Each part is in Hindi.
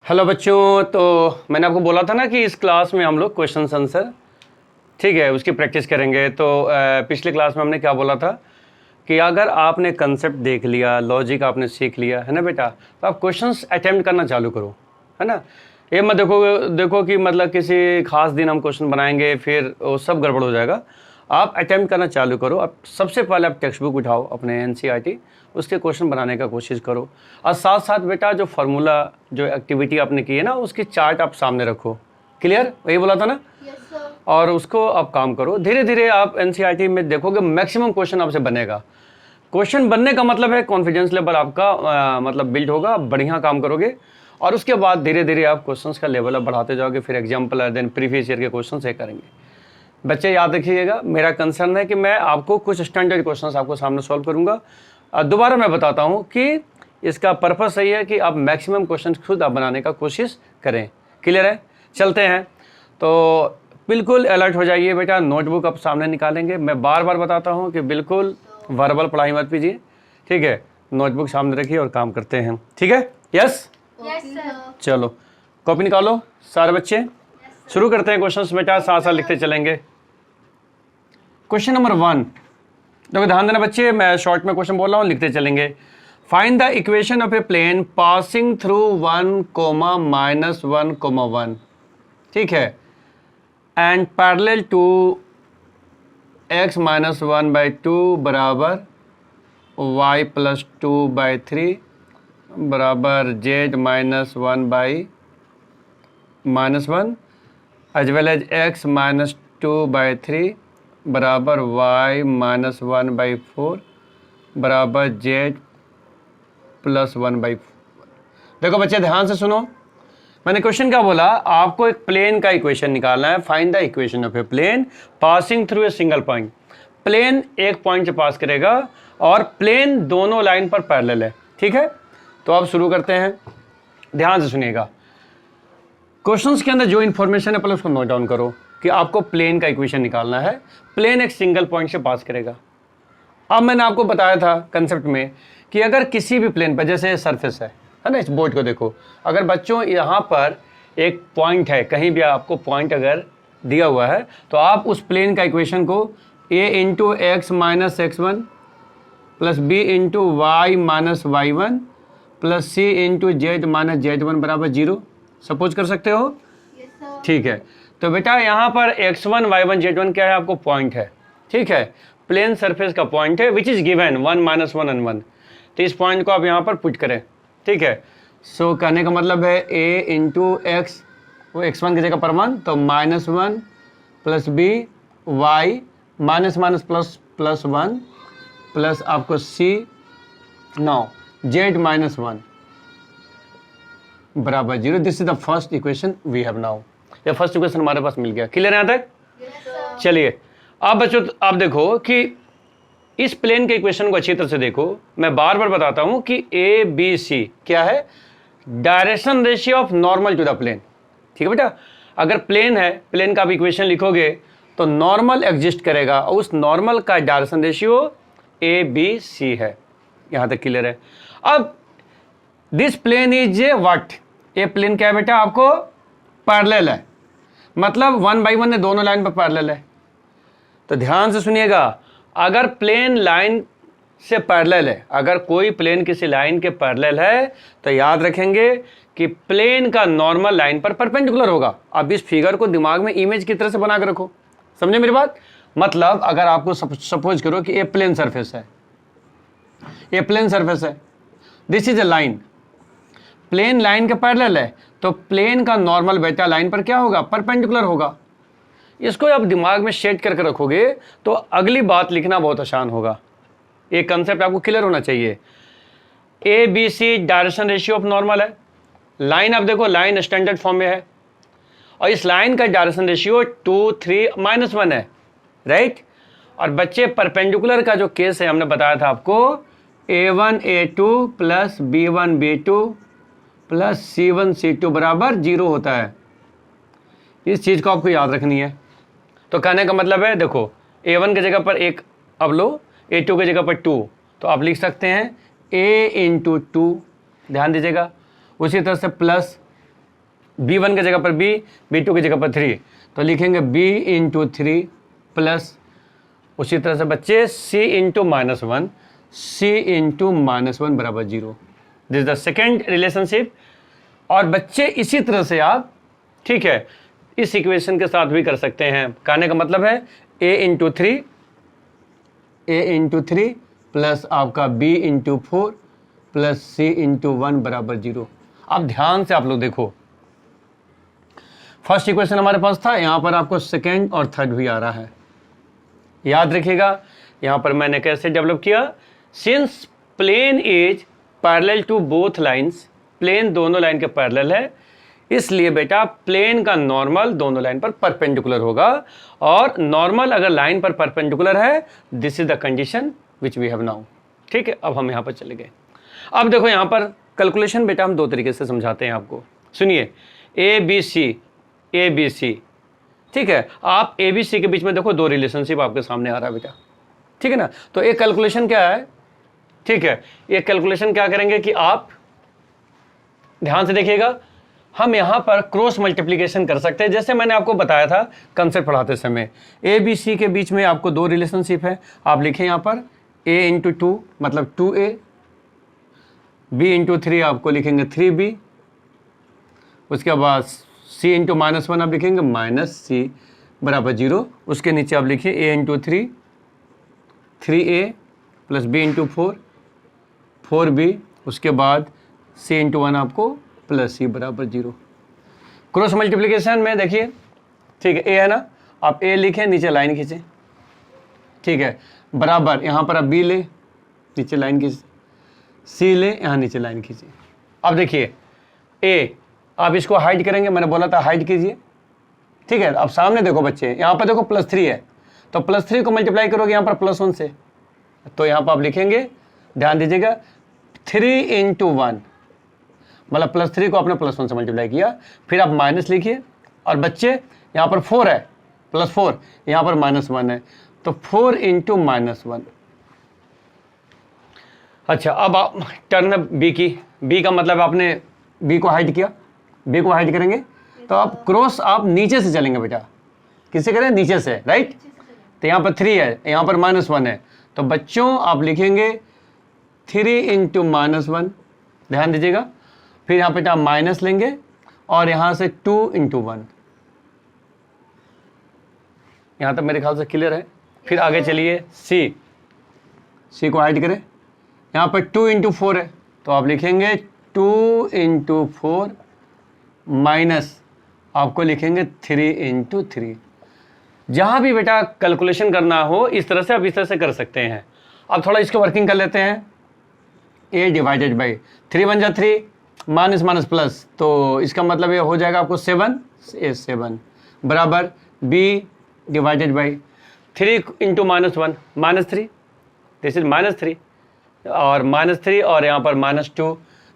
हेलो बच्चों, तो मैंने आपको बोला था ना कि इस क्लास में हम लोग क्वेश्चन आंसर ठीक है उसकी प्रैक्टिस करेंगे। तो पिछले क्लास में हमने क्या बोला था कि अगर आपने कंसेप्ट देख लिया, लॉजिक आपने सीख लिया है ना बेटा, तो आप क्वेश्चंस अटेम्प्ट करना चालू करो, है ना। ये मत देखो कि मतलब किसी खास दिन हम क्वेश्चन बनाएंगे फिर वो सब गड़बड़ हो जाएगा। आप अटेम्प्ट करना चालू करो। अब सबसे पहले आप टेक्स्ट बुक उठाओ अपने एनसीईआरटी, उसके क्वेश्चन बनाने का कोशिश करो। और साथ साथ बेटा जो फार्मूला जो एक्टिविटी आपने की है ना, उसकी चार्ट आप सामने रखो। क्लियर, वही बोला था ना। और उसको आप काम करो। धीरे धीरे आप एनसीईआरटी में देखोगे मैक्सिमम क्वेश्चन आपसे बनेगा। क्वेश्चन बनने का मतलब है कॉन्फिडेंस लेवल आपका मतलब बिल्ड होगा, बढ़िया काम करोगे। और उसके बाद धीरे धीरे आप क्वेश्चंस का लेवल अप बढ़ाते जाओगे। फिर एग्जाम्पल देन प्रीवियस ईयर के क्वेश्चन से करेंगे। बच्चे याद रखिएगा, मेरा कंसर्न है कि मैं आपको कुछ स्टैंडर्ड क्वेश्चंस आपको सामने सॉल्व करूंगा। दोबारा मैं बताता हूं कि इसका पर्पस यही है कि आप मैक्सिमम क्वेश्चन खुद आप बनाने का कोशिश करें। क्लियर है, चलते हैं। तो बिल्कुल अलर्ट हो जाइए बेटा, नोटबुक आप सामने निकालेंगे। मैं बार बार बताता हूँ कि बिल्कुल वर्बल पढ़ाई मत कीजिए, ठीक है। नोटबुक सामने रखिए और काम करते हैं, ठीक है। यस चलो कॉपी निकालो सारे बच्चे, शुरू करते हैं क्वेश्चंस बेटा, साथ साथ लिखते चलेंगे। क्वेश्चन नंबर 1, देखो ध्यान देना बच्चे, मैं शॉर्ट में क्वेश्चन बोल रहा हूँ, लिखते चलेंगे। Find the equation of a plane passing through 1, -1, ठीक है, एंड पैरेलल टू x - 1/2 बराबर y + 2/3 बराबर z - 1/-1 as well as x - 2/3 बराबर y - 1/4 बराबर z + 1/4। देखो बच्चे ध्यान से सुनो, मैंने क्वेश्चन क्या बोला, आपको एक प्लेन का इक्वेशन निकालना है। Find the equation of a plane passing through a single point. Plane एक पॉइंट से पास करेगा और प्लेन दोनों लाइन पर पैरेलल है, ठीक है। तो अब शुरू करते हैं, ध्यान से सुनिएगा। क्वेश्चंस के अंदर जो इंफॉर्मेशन है पहले उसको नोट डाउन करो कि आपको प्लेन का इक्वेशन निकालना है। प्लेन एक सिंगल पॉइंट से पास करेगा। अब मैंने आपको बताया था कंसेप्ट में कि अगर किसी भी प्लेन पर, जैसे सरफेस है ना, इस बोर्ड को देखो, अगर बच्चों यहाँ पर एक पॉइंट है, कहीं भी आपको पॉइंट अगर दिया हुआ है तो आप उस प्लेन का इक्वेशन को a × x - x1 + b × y - y1 + c × z - z1 बराबर 0 सपोज कर सकते हो। ठीक है, तो बेटा यहाँ पर x1 y1 z1 क्या है, आपको पॉइंट है, ठीक है। प्लेन सरफेस का पॉइंट है विच इज गिवन 1 - 1 and 1। तो इस पॉइंट को आप यहाँ पर पुट करें, ठीक है। सो कहने का मतलब है a × x, वो x1 की जगह पर 1, तो -1 + b y -+ 1 प्लस आपको c now z - 1 बराबर 0। This is the first equation we have now. ये फर्स्ट इक्वेशन हमारे पास मिल गया। क्लियर है यहाँ तक? चलिए अब बच्चों आप देखो कि इस प्लेन के इक्वेशन को अच्छी तरह से देखो। मैं बार बार बताता हूं कि ए बी सी क्या है, direction ratio of normal to the plane, ठीक है बेटा। अगर प्लेन है, प्लेन का आप इक्वेशन लिखोगे तो नॉर्मल एग्जिस्ट करेगा और उस नॉर्मल का direction ratio A B C है। यहां तक क्लियर है। अब this plane is a what, ये प्लेन क्या है बेटा, आपको पैरेलल है, मतलब 1/1 ने दोनों लाइन पर पैरेलल है। तो ध्यान से सुनिएगा, अगर प्लेन लाइन से पैरेलल है, अगर कोई प्लेन किसी लाइन के पैरेलल है तो याद रखेंगे कि प्लेन का नॉर्मल लाइन पर परपेंडिकुलर होगा। अब इस फिगर को दिमाग में इमेज की तरह से बना कर रखो, समझे मेरी बात। मतलब अगर आपको सपोज करो कि ये प्लेन सरफेस है, ये प्लेन सरफेस है, this is a line, plane line के पैरेलल है, तो प्लेन का नॉर्मल बेटा लाइन पर क्या होगा, परपेंडिकुलर होगा। इसको आप दिमाग में सेट करके रखोगे तो अगली बात लिखना बहुत आसान होगा। ये कंसेप्ट आपको क्लियर होना चाहिए। A B C direction ratio of normal है। लाइन आप देखो, लाइन स्टैंडर्ड फॉर्म में है और इस लाइन का डायरेक्शन रेशियो 2, 3, -1 है, राइट। और बच्चे परपेंडिकुलर का जो केस है हमने बताया था आपको, a1 a2 + b1 b2 + c1 c2 बराबर 0 होता है। इस चीज को आपको याद रखनी है। तो कहने का मतलब है, देखो a1 की जगह पर 1 अब लो, a2 की जगह पर 2, तो आप लिख सकते हैं a × 2, ध्यान दीजिएगा। उसी तरह से प्लस B1 की जगह पर B, B2 की जगह पर 3, तो लिखेंगे B इंटू 3 प्लस उसी तरह से बच्चे C इंटू -1, C इंटू -1 बराबर 0। This is the second relationship. और बच्चे इसी तरह से आप, ठीक है, इस इक्वेशन के साथ भी कर सकते हैं। कहने का मतलब है A इंटू 3 प्लस आपका B into 4 plus C into 1 बराबर 0। अब ध्यान से आप लोग देखो, फर्स्ट इक्वेशन हमारे पास था, यहां पर आपको सेकेंड और थर्ड भी आ रहा है। याद रखिएगा यहां पर मैंने कैसे डेवलप किया, since plane is parallel to both lines, plane दोनों लाइन के पैरेलल है, इसलिए बेटा प्लेन का नॉर्मल दोनों लाइन पर परपेंडिकुलर होगा। और नॉर्मल अगर लाइन पर परपेंडिकुलर है, this is the condition which we have now. ठीक है, अब हम यहां पर चले गए। अब देखो यहां पर कैलकुलेशन बेटा हम दो तरीके से समझाते हैं आपको, सुनिए। ए बी सी, ठीक है, आप ए बी सी के बीच में देखो दो रिलेशनशिप आपके सामने आ रहा है बेटा, ठीक है ना। तो एक कैलकुलेशन क्या है, ठीक है, एक कैलकुलेशन क्या करेंगे कि आप ध्यान से देखिएगा, हम यहां पर क्रॉस मल्टीप्लिकेशन कर सकते हैं, जैसे मैंने आपको बताया था कंसेप्ट पढ़ाते समय। ए बी सी के बीच में आपको दो रिलेशनशिप है, आप लिखें यहां पर a इंटू 2 मतलब 2a, b इंटू 3 आपको लिखेंगे 3b, उसके बाद c इंटू -1 आप लिखेंगे -c बराबर 0। उसके नीचे आप लिखिए a into 3 3a plus b into 4 4b, उसके बाद c इंटू 1 आपको प्लस c बराबर 0। क्रॉस मल्टीप्लिकेशन में देखिए, ठीक है, a है ना, आप a लिखें, नीचे लाइन खींचें, ठीक है, बराबर यहाँ पर आप b ले, नीचे लाइन खींचें, c ले, यहाँ नीचे लाइन खींचें। अब देखिए a, आप इसको हाइड करेंगे, मैंने बोला था हाइड कीजिए, ठीक है। अब सामने देखो बच्चे, यहाँ पर देखो +3 है, तो +3 को मल्टीप्लाई करोगे यहाँ पर +1 से, तो यहाँ पर आप लिखेंगे, ध्यान दीजिएगा, 3 इंटू 1 मतलब +3 को आपने +1 से मल्टीप्लाई किया, फिर आप माइनस लिखिए, और बच्चे यहाँ पर 4 है, +4, यहाँ पर -1 है, तो 4 इंटू -1। अच्छा, अब आप टर्न है बी की, बी का मतलब आपने बी को हाइड किया, बी को हाइड करेंगे तो आप क्रॉस आप नीचे से चलेंगे बेटा, किससे करें, नीचे से, राइट। तो यहाँ पर 3 है, यहाँ पर -1 है, तो बच्चों आप लिखेंगे 3 इंटू -1, ध्यान दीजिएगा, फिर यहाँ पे आप माइनस लेंगे और यहाँ से 2 इंटू 1। यहाँ तक मेरे ख्याल से क्लियर है। फिर आगे चलिए, सी को हाइड करें, यहाँ पर 2 इंटू 4 है, तो आप लिखेंगे 2 इंटू 4 माइनस आपको लिखेंगे 3 इंटू 3। जहाँ भी बेटा कैलकुलेशन करना हो इस तरह से आप इस तरह से कर सकते हैं। अब थोड़ा इसको वर्किंग कर लेते हैं, a डिवाइडेड बाई 3 1 जा 3 माइनस माइनस प्लस, तो इसका मतलब ये हो जाएगा आपको 7 बराबर b divided by 3 into -1 -3, this is -3 और -3 और यहाँ पर -2,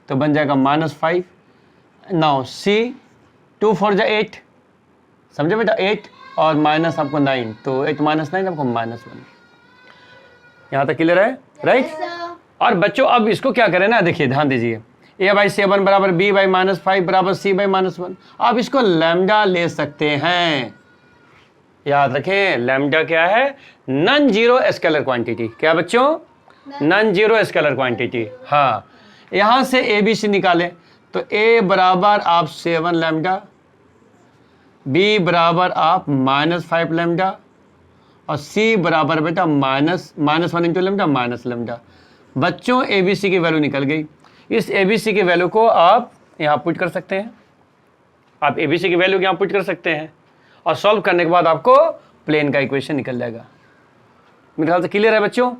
तो बन जाएगा -5। नाउ c 2 4 जा 8, समझे बेटा, 8 और माइनस आपको 9, तो 8 - 9 आपको -1। यहाँ तक क्लियर है, राइट। और बच्चों अब इसको क्या करें ना, देखिए ध्यान दीजिए, a/7 बराबर b/-5 बराबर c/-1। आप इसको लैम्डा ले सकते हैं, याद रखें लैम्डा क्या है, नॉन जीरो स्केलर क्वांटिटी। क्या बच्चों, नॉन जीरो स्केलर क्वांटिटी। हाँ, यहां से ए बी सी निकालें तो a बराबर आप 7 लैम्डा, b बराबर आप -5 लैम्डा और c बराबर बेटा -1 इंटू लैम्डा -लैम्डा। बच्चों ए बी सी की वैल्यू निकल गई। इस ए बी सी की वैल्यू को आप यहाँ पुट कर सकते हैं, आप ए बी सी की वैल्यू यहाँ पुट कर सकते हैं और सॉल्व करने के बाद आपको प्लेन का इक्वेशन निकल जाएगा। मेरे ख्याल से क्लियर है बच्चों।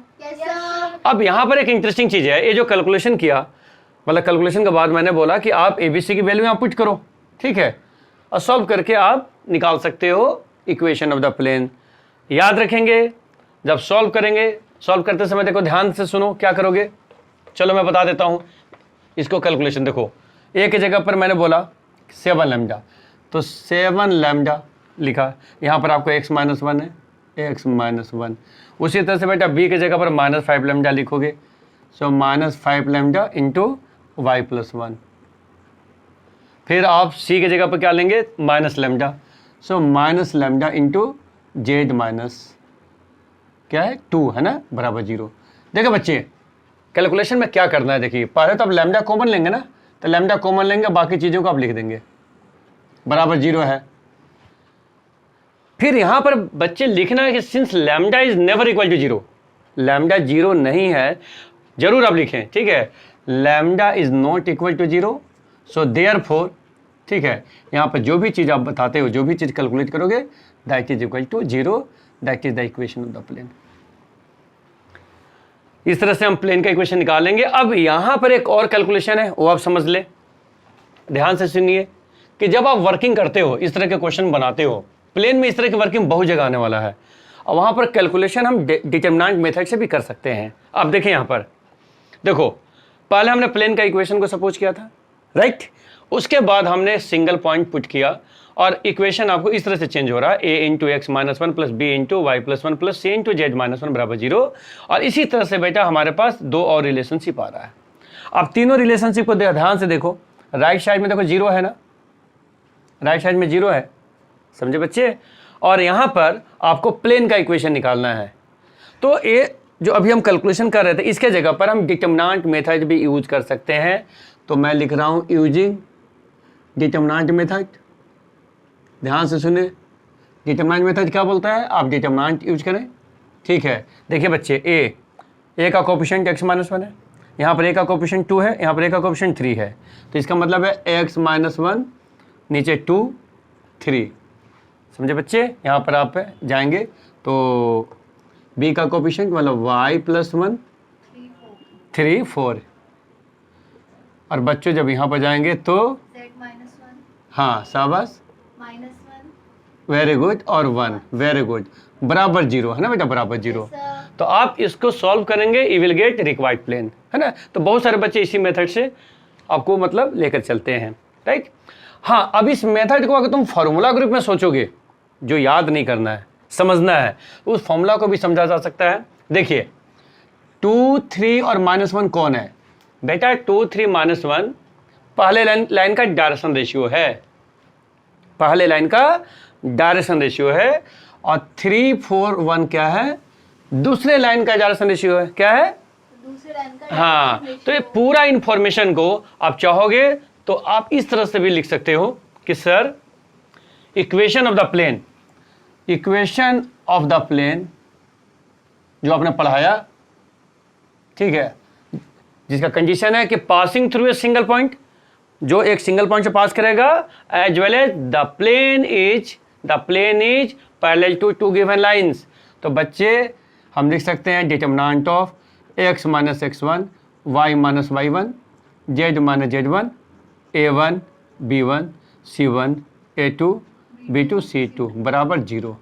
अब यहाँ पर एक इंटरेस्टिंग चीज़ है, ये जो कैलकुलेशन किया, मतलब कैलकुलेशन के बाद मैंने बोला कि आप ए बी सी की वैल्यू यहाँ पुट करो, ठीक है, और सॉल्व करके आप निकाल सकते हो इक्वेशन ऑफ द प्लेन। याद रखेंगे जब सॉल्व करेंगे, सॉल्व करते समय देखो ध्यान से सुनो क्या करोगे, चलो मैं बता देता हूँ इसको। कैलकुलेशन देखो, ए की जगह पर मैंने बोला 7 लैम्डा, तो 7 लैम्डा लिखा, यहाँ पर आपको x-1 है, x-1। उसी तरह से बेटा b की जगह पर -5 लैम्डा लिखोगे, सो -5 लैम्डा इंटू y+1। फिर आप सी की जगह पर क्या लेंगे, minus lambda. So minus lambda into Z minus क्या है 2 है ना, बराबर 0। देखो बच्चे कैलकुलेशन में क्या करना है, देखिए पहले तो आप लैम्डा कॉमन लेंगे ना, तो लैम्डा कॉमन लेंगे, बाकी चीज़ों को आप लिख देंगे, बराबर 0 है। फिर यहाँ पर बच्चे लिखना है कि since lambda is never equal to 0, lambda 0 नहीं है, जरूर आप लिखें, ठीक है, lambda is not equal to 0, so therefore, ठीक है, यहाँ पर जो भी चीज़ आप बताते हो, जो भी चीज़ कैलकुलेट करोगे, that is equal to 0, that is the equation of the plane. इस तरह से हम प्लेन का इक्वेशन निकालेंगे। अब यहाँ पर एक और कैलकुलेशन है, वो आप समझ ले, ध्यान से सुनिए कि जब आप वर्किंग करते हो, इस तरह के क्वेश्चन बनाते हो, प्लेन में इस तरह की वर्किंग बहुत जगह आने वाला है, और वहाँ पर कैलकुलेशन हम डिटरमिनेंट मेथड से भी कर सकते हैं। अब देखें यहाँ पर, देखो पहले हमने प्लेन का इक्वेशन को सपोज किया था, राइट, उसके बाद हमने सिंगल पॉइंट पुट किया और इक्वेशन आपको इस तरह से चेंज हो रहा है, a into X minus 1 plus B into Y plus 1 plus C into Z minus 1 बराबर 0। और इसी तरह से बेटा हमारे पास दो और रिलेशनशिप आ रहा है। अब तीनों रिलेशनशिप को ध्यान से देखो, राइट साइड में देखो 0 है ना, राइट साइड में 0 है, समझे बच्चे, और यहाँ पर आपको प्लेन का इक्वेशन निकालना है। तो ये जो अभी हम कैलकुलेशन कर रहे थे, इसके जगह पर हम डिटरमिनेंट मेथड भी यूज कर सकते हैं। तो मैं लिख रहा हूँ यूजिंग डिटरमिनेंट मेथड, ध्यान से सुने, डिटरमिनेंट मेथड क्या बोलता है, आप डिटरमिनेंट यूज करें, ठीक है। देखिए बच्चे ए का कोएफिशिएंट x माइनस 1 है, यहाँ पर a का कोएफिशिएंट 2 है, यहाँ पर a का कोएफिशिएंट 3 है, तो इसका मतलब है x माइनस 1 नीचे 2 3, समझे बच्चे। यहाँ पर आप जाएंगे तो b का कोएफिशिएंट मतलब y प्लस 1 3 4, और बच्चों जब यहाँ पर जाएंगे तो z माइनस 1, हाँ शाबाश, माइनस 1, वेरी गुड, और 1, वेरी गुड, बराबर 0 है ना बेटा, बराबर 0। yes, तो आप इसको सॉल्व करेंगे, you will get required plane, है ना। तो बहुत सारे बच्चे इसी मेथड से आपको मतलब लेकर चलते हैं, राइट। हाँ, अब इस मेथड को अगर तुम फॉर्मूला ग्रुप में सोचोगे, जो याद नहीं करना है, समझना है, उस फॉर्मूला को भी समझा जा सकता है। देखिए 2 3 और -1 कौन है बेटा, 2 3 -1 पहले लाइन का डायरेक्शन रेशियो है, पहले लाइन का डायरेक्शन रेशियो है, और 3 4 1 क्या है, दूसरे लाइन का डायरेक्शन रेशियो है, क्या है, दूसरे लाइन का हाँ। तो ये पूरा इंफॉर्मेशन को आप चाहोगे तो आप इस तरह से भी लिख सकते हो कि sir equation of the plane, equation of the plane जो आपने पढ़ाया, ठीक है, जिसका कंडीशन है कि passing through a single point, जो एक सिंगल पॉइंट से पास करेगा, as well as the plane is parallel to two given lines. तो बच्चे हम लिख सकते हैं determinant of x minus x1 y minus y1 z minus z1 a1 b1 c1 a2 b2 c2 बराबर 0।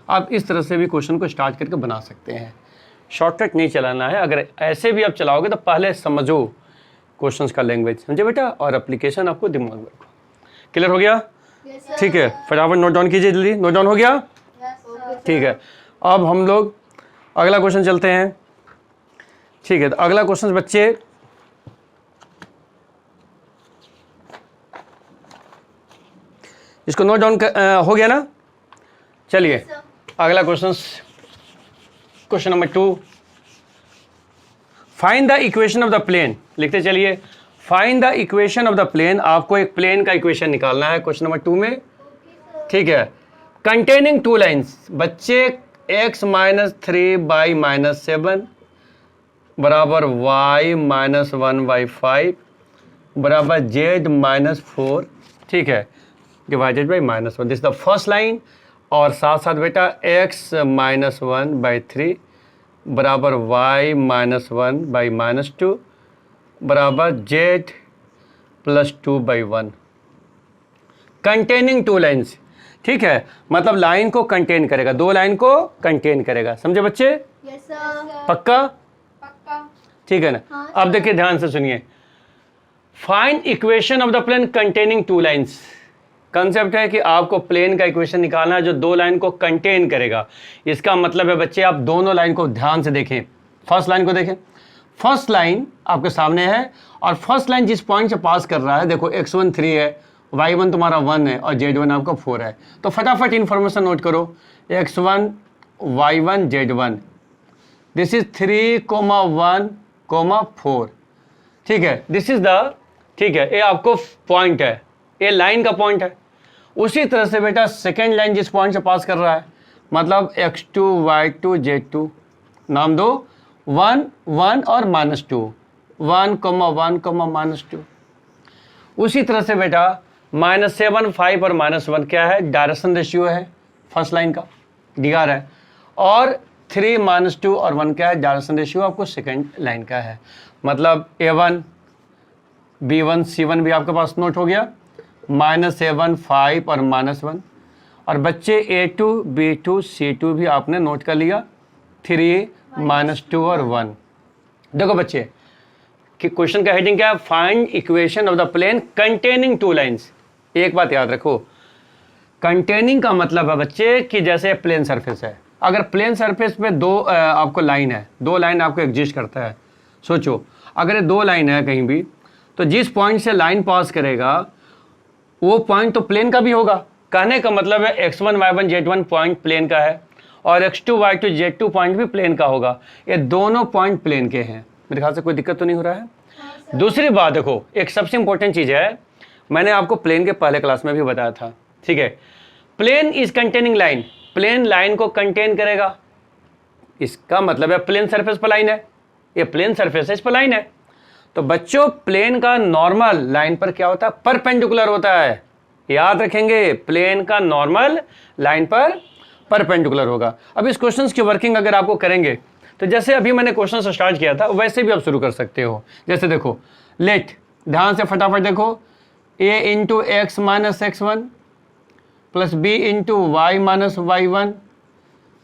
आप इस तरह से भी क्वेश्चन को स्टार्ट करके बना सकते हैं, शॉर्टकट नहीं चलाना है। अगर ऐसे भी आप चलाओगे तो पहले समझो क्वेश्चंस का लैंग्वेज, समझे बेटा, और एप्लीकेशन आपको दिमाग में रखो। क्लियर हो गया, yes, ठीक है, फटाफट नोट डाउन कीजिए, जल्दी नोट डाउन हो गया, yes, ठीक है। अब हम लोग अगला क्वेश्चन चलते हैं, ठीक है। तो अगला क्वेश्चन बच्चे इसको नोट डाउन हो गया ना, चलिए अगला question number 2, find the equation of the plane, लिखते चलिए, find the equation of the plane. आपको एक प्लेन का इक्वेशन निकालना है क्वेश्चन नंबर 2 में, ठीक है, कंटेनिंग 2 लाइन्स। बच्चे x माइनस 3 बाई माइनस 7 बराबर y माइनस 1 बाई 5 बराबर z माइनस 4, ठीक है, divided by -1, this the first line. और साथ साथ बेटा x माइनस 1 बाई 3 बराबर y माइनस 1 बाई -2 बराबर z plus 2 by 1, containing 2 lines, ठीक है, मतलब लाइन को कंटेन करेगा, 2 लाइन को कंटेन करेगा, समझे बच्चे, yes, sir, पक्का, पक्का, ठीक है ना। हाँ, अब देखिए ध्यान से सुनिए, find equation of the plane containing 2 lines. Concept है कि आपको प्लेन का इक्वेशन निकालना है जो 2 लाइन को कंटेन करेगा। इसका मतलब है बच्चे आप दोनों लाइन को ध्यान से देखें, फर्स्ट लाइन को देखें, फर्स्ट लाइन आपके सामने है, और फर्स्ट लाइन जिस पॉइंट से पास कर रहा है, देखो x1 3 है, y1 तुम्हारा 1 है और z1 आपका 4 है। तो फटाफट इन्फॉर्मेशन नोट करो, x1 y1 z1, this is 3,1,4, ठीक है, दिस इज द, ठीक है, ये आपको पॉइंट है, ये लाइन का पॉइंट है। उसी तरह से बेटा सेकेंड लाइन जिस पॉइंट से पास कर रहा है, मतलब x2 y2 z2, नाम दो 1 1 और -2, 1, 1, -2। उसी तरह से बेटा -7 5 और -1 क्या है, डायरेक्शन रेशियो है, फर्स्ट लाइन का डीआर है, और 3 -2 और 1 क्या है, डायरेक्शन रेशियो आपको सेकेंड लाइन का है। मतलब A1 B1 C1 भी आपके पास नोट हो गया, -7 5 और -1, और बच्चे A2 B2 C2 भी आपने नोट कर लिया, 3 -2 और 1। देखो बच्चे कि क्वेश्चन का हेडिंग क्या है, find equation of the plane containing 2 lines. एक बात याद रखो, कंटेनिंग का मतलब है बच्चे कि जैसे प्लेन सरफेस है, अगर प्लेन सरफेस पे दो आपको लाइन है, 2 लाइन आपको एग्जिस्ट करता है। सोचो अगर ये 2 लाइन है कहीं भी, तो जिस पॉइंट से लाइन पास करेगा वो पॉइंट तो प्लेन का भी होगा। कहने का मतलब है x1 y1 z1 point plane का है और x2 y2 z2 पॉइंट भी प्लेन का होगा। ये दोनों पॉइंट प्लेन के हैं। मेरे ख्याल से कोई दिक्कत तो नहीं हो रहा है। दूसरी बात देखो, एक सबसे इंपॉर्टेंट चीज़ है, मैंने आपको प्लेन के पहले क्लास में भी बताया था, ठीक है, plane is containing line, plane line को कंटेन करेगा। इसका मतलब है प्लेन सरफेस पर लाइन है, ये प्लेन सरफेस है, इस पर लाइन है। तो बच्चों प्लेन का नॉर्मल लाइन पर क्या होता है, परपेंडिकुलर होता है। याद रखेंगे, प्लेन का नॉर्मल लाइन पर परपेंडिकुलर होगा। अब इस क्वेश्चन की वर्किंग अगर आपको करेंगे तो जैसे अभी मैंने क्वेश्चन स्टार्ट किया था वैसे भी आप शुरू कर सकते हो। जैसे देखो, लेट, ध्यान से फटाफट देखो, a into X minus x1 plus b into Y minus y1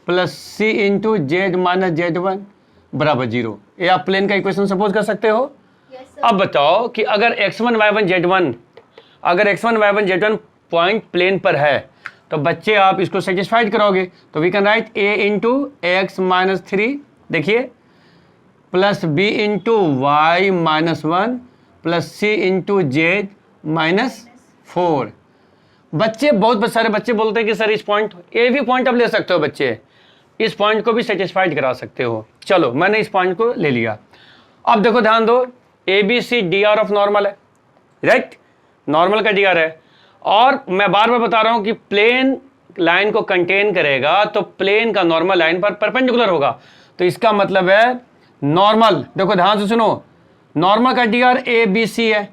plus c into Z minus z1 बराबर 0। ये आप प्लेन का इक्वेशन सपोज कर सकते हो। अब बताओ कि अगर x1 y1 z1, अगर x1 y1 z1 point plane पर है तो बच्चे आप इसको सेटिस्फाइड कराओगे। तो we can write a into X minus 3, देखिए, plus b into Y minus 1 plus c into Z minus 4। बच्चे, बहुत सारे बच्चे बोलते हैं कि सर इस पॉइंट, ये भी पॉइंट आप ले सकते हो बच्चे, इस पॉइंट को भी सेटिस्फाइड करा सकते हो। चलो मैंने इस पॉइंट को ले लिया। अब देखो ध्यान दो, A B C D R of normal है, राइट, नॉर्मल का डी आर है, और मैं बार बार बता रहा हूं कि प्लेन लाइन को कंटेन करेगा तो प्लेन का नॉर्मल लाइन पर परपेंडिकुलर होगा। तो इसका मतलब है नॉर्मल, देखो ध्यान से सुनो, नॉर्मल का D R A B C है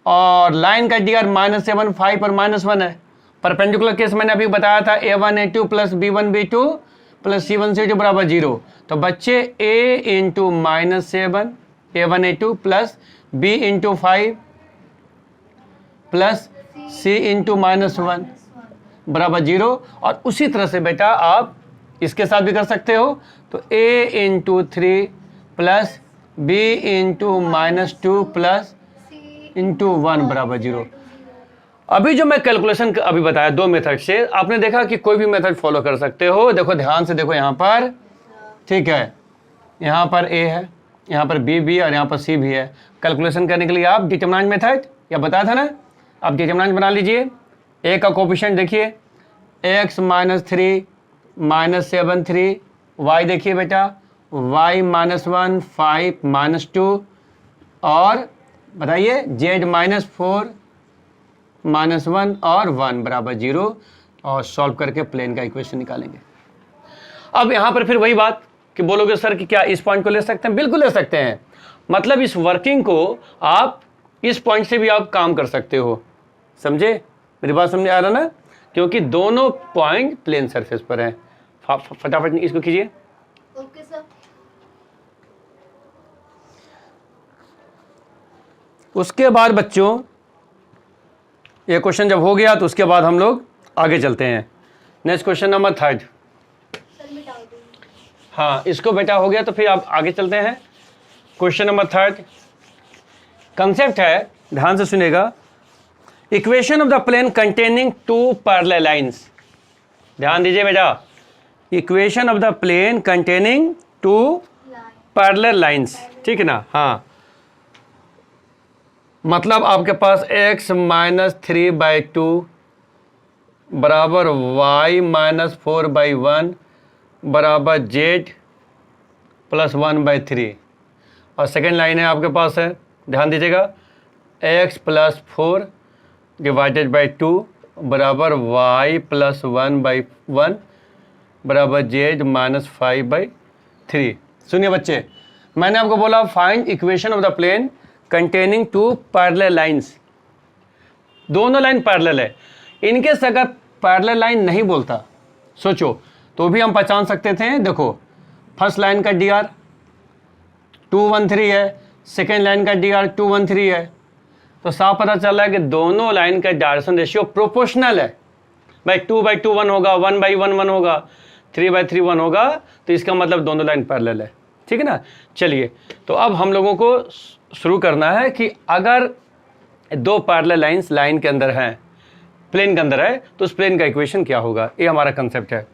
और लाइन का डी आर -7 5 और -1 है। परपेंडिकुलर केस मैंने अभी बताया था, a1 a2 plus b1 b2 plus c1 c2 बराबर 0। तो बच्चे a into -7 a1 a2 plus b into 5 plus c into -1 बराबर 0। और उसी तरह से बेटा आप इसके साथ भी कर सकते हो। तो a into 3 plus b into -2 plus into 1 बराबर 0। अभी जो मैं कैलकुलेशन अभी बताया 2 मेथड से, आपने देखा कि कोई भी मेथड फॉलो कर सकते हो। देखो ध्यान से देखो, यहाँ पर ठीक है, यहाँ पर a है, यहाँ पर b भी और यहाँ पर c भी है। कैलकुलेशन करने के लिए आप डिटरमिनेंट मेथड, या बताया था ना, आप डिटरमिनेंट बना लीजिए। a का कोफिशिएंट देखिए, x माइनस 3 -7 3, y देखिए बेटा y -1 5 -2, और बताइए z -4 -1 और 1 बराबर 0, और सॉल्व करके प्लेन का इक्वेशन निकालेंगे। अब यहाँ पर फिर वही बात कि बोलोगे सर कि क्या इस पॉइंट को ले सकते हैं, बिल्कुल ले सकते हैं। मतलब इस वर्किंग को आप इस पॉइंट से भी आप काम कर सकते हो, समझे, मेरी बात समझ आ रहा ना, क्योंकि दोनों पॉइंट प्लेन सरफेस पर हैं। फटाफट इसको कीजिए। Okay sir. उसके बाद बच्चों ये क्वेश्चन जब हो गया तो उसके बाद हम लोग आगे चलते हैं। Next question number 3। सर मिटा दो। हाँ, इसको बेटा हो गया तो फिर आप आगे चलते हैं। क्वेश्चन नंबर 3 कंसेप्ट है, ध्यान से सुनिएगा, equation of the plane containing 2 parallel lines. ध्यान दीजिए बेटा, equation of the plane containing 2 parallel lines, ठीक है ना। हाँ, मतलब आपके पास x माइनस 3/2 बराबर y माइनस 4/1 बराबर z प्लस 1/3। और सेकेंड लाइन है आपके पास है, ध्यान दीजिएगा, x प्लस 4 डिवाइडेड बाई 2 बराबर y प्लस 1/1 बराबर z माइनस 5/3। सुनिए बच्चे, मैंने आपको बोला find equation of the plane containing two parallel lines. दोनों लाइन पैरेलल है, इनके से अगर पैरेलल लाइन नहीं बोलता सोचो तो भी हम पहचान सकते थे। देखो फर्स्ट लाइन का डी आर 213 है, सेकेंड लाइन का डी आर 213 है, तो साफ पता चल रहा है कि दोनों लाइन का डायरेक्शन रेशियो प्रोपोर्शनल है। भाई 2/2 1 होगा, 1/1 1 होगा, 3/3 1 होगा, तो इसका मतलब दोनों लाइन पैरेलल है। ठीक है ना। चलिए तो अब हम लोगों को शुरू करना है कि अगर दो पैरेलल लाइंस लाइन के अंदर हैं, प्लेन के अंदर है, तो उस प्लेन का इक्वेशन क्या होगा, ये हमारा कंसेप्ट है।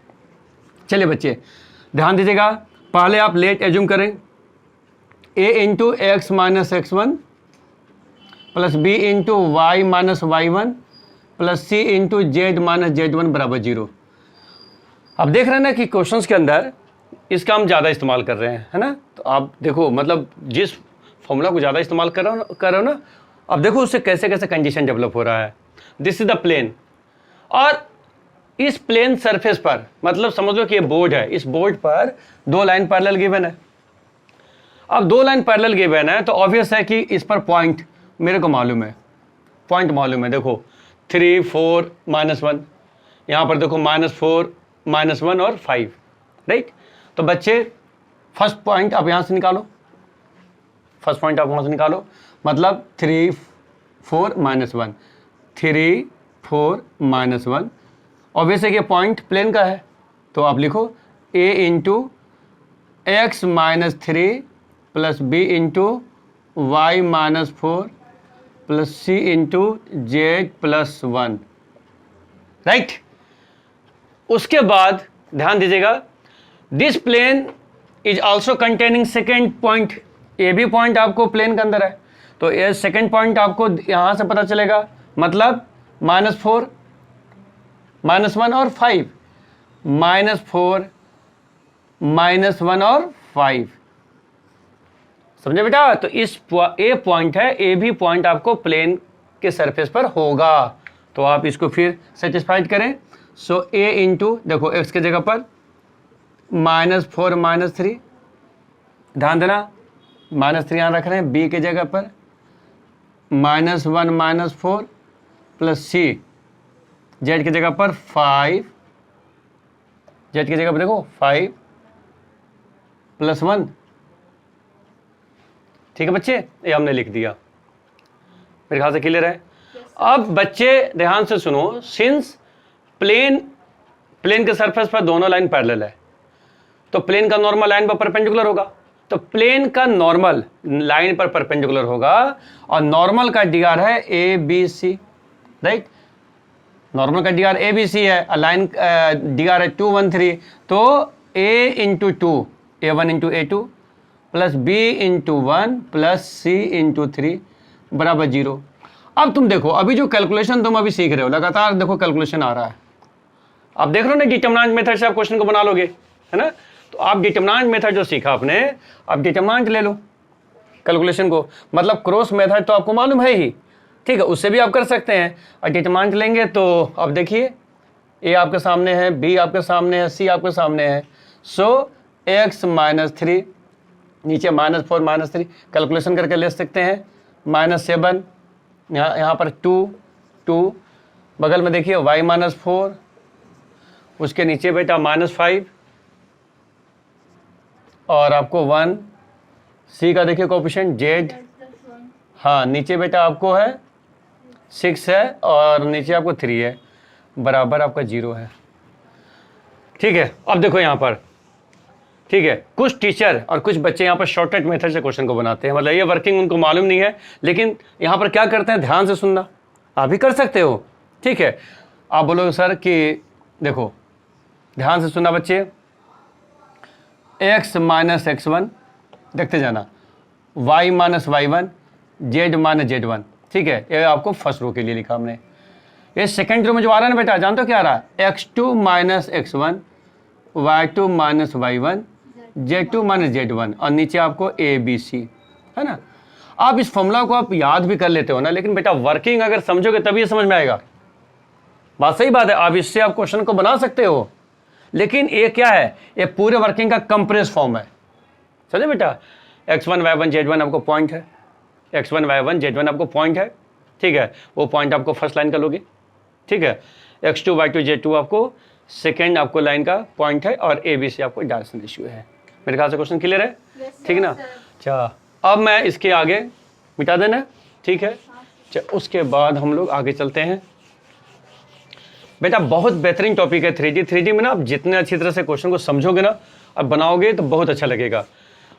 चलिए बच्चे ध्यान दीजिएगा, पहले आप लेट एज्यूम करें a into X minus x1 plus b into Y minus y1 plus c into Z minus z1 बराबर 0। अब देख रहे हैं ना कि क्वेश्चंस के अंदर इसका हम ज़्यादा इस्तेमाल कर रहे हैं, है ना। तो आप देखो मतलब जिस फॉर्मूला को ज़्यादा इस्तेमाल कर रहे हो ना, अब देखो उससे कैसे कैसे कंडीशन डेवलप हो रहा है। दिस इज द प्लेन, और इस प्लेन सरफेस पर मतलब समझ लो कि ये बोर्ड है, इस बोर्ड पर दो लाइन पैरेलल गिवन है। अब दो लाइन पैरेलल गिवन है तो ऑब्वियस है कि इस पर पॉइंट मेरे को मालूम है, पॉइंट मालूम है। देखो 3 4 -1, यहाँ पर देखो -4 -1 और 5, राइट। तो बच्चे फर्स्ट पॉइंट आप यहाँ से निकालो, फर्स्ट पॉइंट आप वहाँ से निकालो, मतलब 3 4 -1, 3 4 -1। ऑब्वियस है कि पॉइंट प्लेन का है, तो आप लिखो a into X minus 3 plus b into Y minus 4 plus c into Z plus 1, right. उसके बाद ध्यान दीजिएगा, this plane is also containing second point, ये भी पॉइंट आपको प्लेन के अंदर है, तो ये सेकेंड पॉइंट आपको यहाँ से पता चलेगा, मतलब -4 -1 और 5, -4 -1 और 5, समझे बेटा। तो इस ए पॉइंट है, ए भी पॉइंट आपको प्लेन के सरफेस पर होगा, तो आप इसको फिर सेटिस्फाइड करें। सो ए इंटू देखो एक्स के जगह पर -4 -3, ध्यान देना -3 यहाँ रख रहे हैं, बी के जगह पर -1 -4 प्लस सी, जेड की जगह पर 5, जेड की जगह पर देखो 5 प्लस 1, ठीक है बच्चे, ये हमने लिख दिया, मेरे ख्याल से क्लियर है। अब बच्चे ध्यान से सुनो, सिंस प्लेन के सरफेस पर दोनों लाइन पैरेलल है, तो प्लेन का नॉर्मल लाइन पर परपेंडिकुलर होगा, तो प्लेन का नॉर्मल लाइन पर परपेंडिकुलर होगा, और नॉर्मल का डीआर है A B C, right. Normal का डीआर ए बी सी है, लाइन डीआर है 213, तो A into 2 A1 into A2 plus B into 1 plus C into 3 बराबर 0। अब तुम देखो, अभी जो कैलकुलेशन तुम अभी सीख रहे हो, लगातार देखो कैलकुलेशन आ रहा है, अब देख रहे हो ना, डिटरमिनेंट मेथड से आप क्वेश्चन को बना लोगे, है ना। तो आप डिटरमिनेंट मेथड जो सीखा आपने, अब डिटरमिनेंट ले लो कैलकुलेशन को, मतलब क्रॉस मेथड तो आपको मालूम है ही, ठीक है, उससे भी आप कर सकते हैं। और डिटरमिनेंट लेंगे तो अब देखिए, ए आपके सामने है, बी आपके सामने है, सी आपके सामने है, सो एक्स -3 नीचे -4 -3 कैलकुलेशन करके ले सकते हैं, -7 यहाँ पर 2 बगल में देखिए y -4, उसके नीचे बेटा -5 और आपको 1, सी का देखिए कोएफिशिएंट z, हाँ नीचे बेटा आपको है 6 है और नीचे आपको 3 है, बराबर आपका 0 है, ठीक है। अब देखो यहाँ पर, ठीक है, कुछ टीचर और कुछ बच्चे यहाँ पर शॉर्टकट मेथड से क्वेश्चन को बनाते हैं, मतलब ये वर्किंग उनको मालूम नहीं है, लेकिन यहाँ पर क्या करते हैं, ध्यान से सुनना, आप भी कर सकते हो, ठीक है। आप बोलोगे सर कि देखो ध्यान से सुनना बच्चे, x माइनस x1 देखते जाना, y minus y1, z minus z1, ठीक है, ये आपको फर्स्ट रो के लिए लिखा हमने। ये सेकंड रो में जो आ रहा है ना बेटा, जानते हो क्या आ रहा है? x2 minus x1, y2 minus y1, z2 minus z1 और नीचे आपको a b c, है ना। आप इस फॉर्मूला को आप याद भी कर लेते हो ना, लेकिन बेटा वर्किंग अगर समझोगे तभी ये समझ में आएगा। बात सही बात है, आप इससे आप क्वेश्चन को बना सकते हो, लेकिन ये क्या है? ये पूरे वर्किंग का कंप्रेस फॉर्म है, समझे बेटा। x1 y1 z1 आपको पॉइंट है, x1 y1 z1 आपको पॉइंट है, ठीक है, वो पॉइंट आपको फर्स्ट लाइन का लोगे, ठीक है। x2 y2 z2 आपको सेकेंड आपको लाइन का पॉइंट है और a b c आपको डायरेक्शन रेशियो है। मेरे ख्याल से क्वेश्चन क्लियर है, ठीक है ना। अच्छा, अब मैं इसके आगे मिटा देना, ठीक है। अच्छा, उसके बाद हम लोग आगे चलते हैं। बेटा बहुत बेहतरीन टॉपिक है 3D। 3D में ना आप जितने अच्छी तरह से क्वेश्चन को समझोगे ना और बनाओगे तो बहुत अच्छा लगेगा।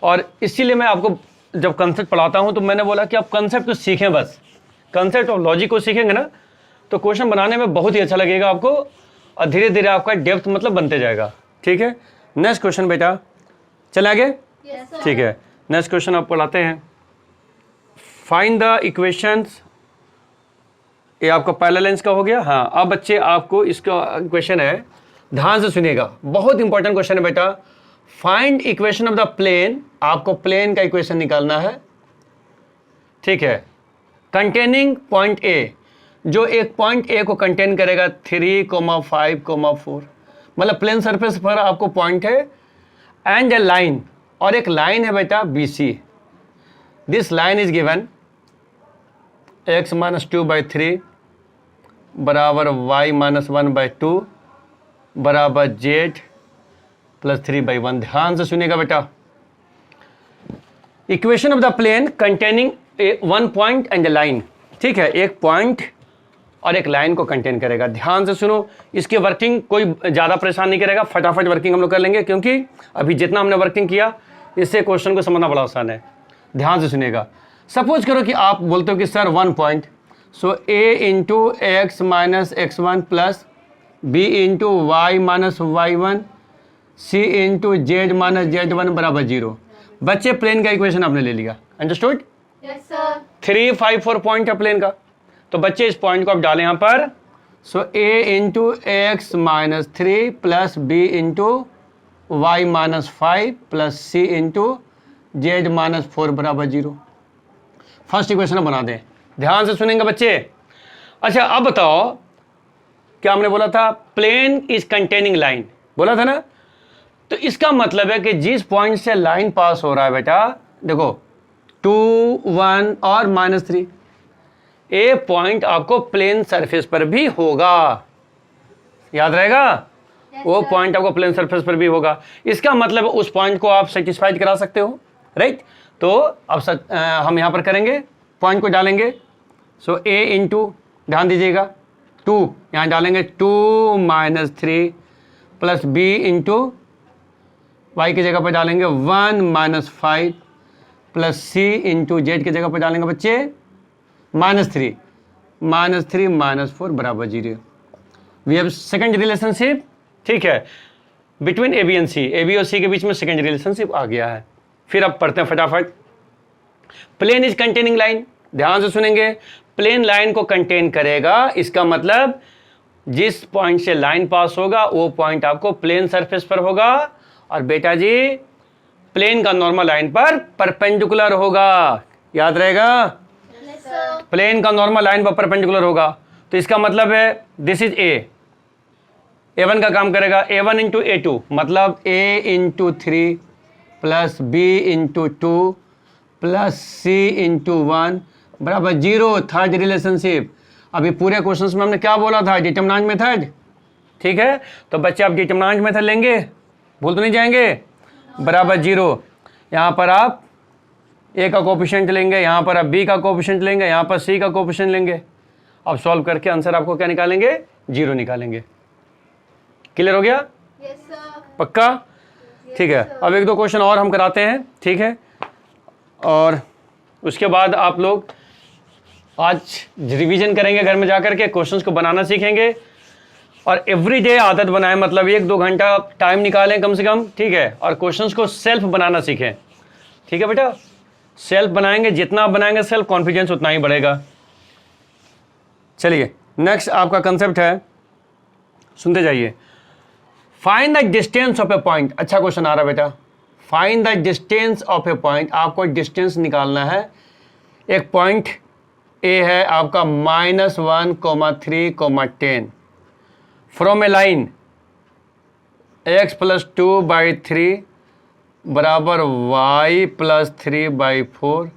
और इसीलिए मैं आपको जब कंसेप्ट पढ़ाता हूं तो मैंने बोला कि आप कंसेप्ट को सीखें, बस कंसेप्ट और लॉजिक को सीखेंगे ना तो क्वेश्चन बनाने में बहुत ही अच्छा लगेगा आपको, और धीरे धीरे आपका डेप्थ मतलब बनते जाएगा, ठीक है। नेक्स्ट क्वेश्चन बेटा, चले आगे, ठीक है। नेक्स्ट क्वेश्चन आप पढ़ाते हैं। फाइंड द इक्वेशंस, ये आपका पैरेलल का हो गया। हाँ, अब बच्चे आपको इसका क्वेश्चन है, ध्यान से सुनिएगा, बहुत इंपॉर्टेंट क्वेश्चन है बेटा। Find equation of the plane, आपको प्लेन का इक्वेशन निकालना है, ठीक है, कंटेनिंग पॉइंट ए, जो एक पॉइंट ए को कंटेन करेगा 3, 5, 4, मतलब प्लेन सरफेस पर आपको पॉइंट है एंड ए लाइन, और एक लाइन है बेटा BC। This line is given x minus 2/3 बराबर y माइनस 1/2 बराबर z प्लस 3/1। ध्यान से सुनिएगा बेटा, equation of the plane containing one point and a line, ठीक है, एक पॉइंट और एक लाइन को कंटेन करेगा। ध्यान से सुनो, इसकी वर्किंग कोई ज़्यादा परेशान नहीं करेगा, फटाफट वर्किंग हम लोग कर लेंगे, क्योंकि अभी जितना हमने वर्किंग किया इससे क्वेश्चन को समझना बड़ा आसान है। ध्यान से सुनिएगा, सपोज करो कि आप बोलते हो कि sir 1 point, so a into X minus x1 plus b into Y minus y1 c into Z minus z1 बराबर 0। बच्चे प्लेन का इक्वेशन आपने ले लिया, अंडरस्टूड। Yes sir. 3, 5, 4 पॉइंट है प्लेन का, तो बच्चे इस पॉइंट को आप डालें यहाँ पर। So a into X minus 3 plus b into Y minus 5 plus c into Z minus 4 बराबर 0। फर्स्ट इक्वेशन बना दें, ध्यान से सुनेंगे बच्चे। अच्छा, अब बताओ, क्या हमने बोला था? प्लेन इज कंटेनिंग लाइन, बोला था ना। तो इसका मतलब है कि जिस पॉइंट से लाइन पास हो रहा है बेटा, देखो 2, 1 और -3, ए पॉइंट आपको प्लेन सरफेस पर भी होगा, याद रहेगा। वो पॉइंट आपको प्लेन सरफेस पर भी होगा। इसका मतलब उस पॉइंट को आप सेटिस्फाइड करा सकते हो, राइट। तो अब हम यहाँ पर करेंगे, पॉइंट को डालेंगे। सो a इंटू, ध्यान दीजिएगा, 2 यहाँ डालेंगे, 2 minus 3 plus b into Y की जगह पर डालेंगे 1 minus 5 plus c into Z की जगह पर डालेंगे बच्चे -3 माइनस 4 बराबर 0। वी हैव सेकेंड रिलेशनशिप, ठीक है, between A B and C, A B और सी के बीच में सेकेंड रिलेशनशिप आ गया है। फिर अब पढ़ते हैं फटाफट। प्लेन इज कंटेनिंग लाइन, ध्यान से सुनेंगे, प्लेन लाइन को कंटेन करेगा, इसका मतलब जिस पॉइंट से लाइन पास होगा वो पॉइंट आपको प्लेन सरफेस पर होगा, और बेटा जी प्लेन का नॉर्मल लाइन पर परपेंडिकुलर होगा, याद रहेगा। Yes sir. प्लेन का नॉर्मल लाइन पर परपेंडिकुलर होगा, तो इसका मतलब है दिस इज A1 का काम करेगा, A1 इंटू A2 मतलब A into 3 plus B into 2 plus C into 1 बराबर 0। Third relationship. अभी पूरे क्वेश्चंस में हमने क्या बोला था? डिटरमिनेंट मेथड, ठीक है। तो बच्चे आप डिटरमिनेंट मेथड लेंगे, भूल तो नहीं जाएंगे, बराबर 0। यहाँ पर आप A का कोफिशिएंट लेंगे, यहाँ पर आप B का कोफिशिएंट लेंगे, यहाँ पर C का कोफिशिएंट लेंगे। अब सॉल्व करके आंसर आपको क्या निकालेंगे? 0 निकालेंगे। क्लियर हो गया? Yes sir. पक्का? ठीक है। अब 1-2 क्वेश्चन और हम कराते हैं, ठीक है, और उसके बाद आप लोग आज रिवीजन करेंगे, घर में जाकर के क्वेश्चंस को बनाना सीखेंगे, और एवरीडे आदत बनाएं, मतलब 1-2 घंटा टाइम निकालें कम से कम, ठीक है, और क्वेश्चंस को सेल्फ बनाना सीखें, ठीक है बेटा। सेल्फ बनाएंगे, जितना आप बनाएंगे सेल्फ कॉन्फिडेंस उतना ही बढ़ेगा, चलिए नेक्स्ट आपका कंसेप्ट है, सुनते जाइए। Find the distance of a point. अच्छा क्वेश्चन आ रहा है बेटा। Find the distance of a point, आपको डिस्टेंस निकालना है। एक पॉइंट ए है आपका -1,3,10 फ्रॉम ए लाइन x + 2/3 बराबर y + 3/4